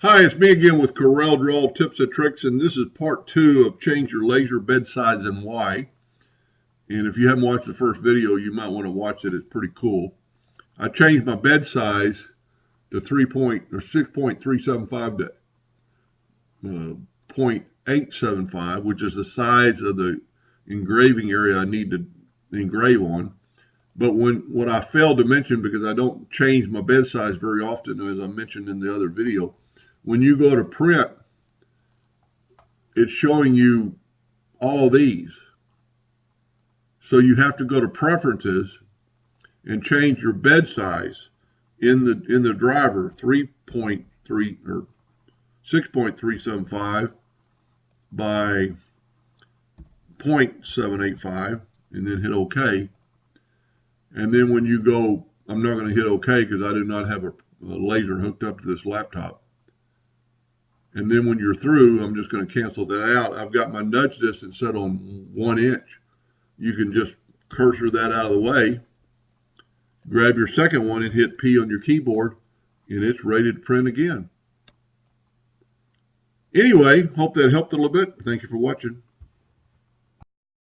Hi, it's me again with Corel Draw Tips and Tricks, and this is part 2 of Change Your Laser Bed Size and Why. And if you haven't watched the first video, you might want to watch it. It's pretty cool. I changed my bed size to 6.375 to 0.875, which is the size of the engraving area I need to engrave on. But what I failed to mention, because I don't change my bed size very often, as I mentioned in the other video, when you go to print, it's showing you all these. So you have to go to preferences and change your bed size in the driver 3.3 or 6.375 by 0.785 and then hit OK. And then when you go, I'm not going to hit OK because I do not have a laser hooked up to this laptop. And then when you're through, I'm just going to cancel that out. I've got my nudge distance set on 1 inch. You can just cursor that out of the way, grab your second one and hit P on your keyboard, and it's ready to print again. Anyway, hope that helped a little bit. Thank you for watching.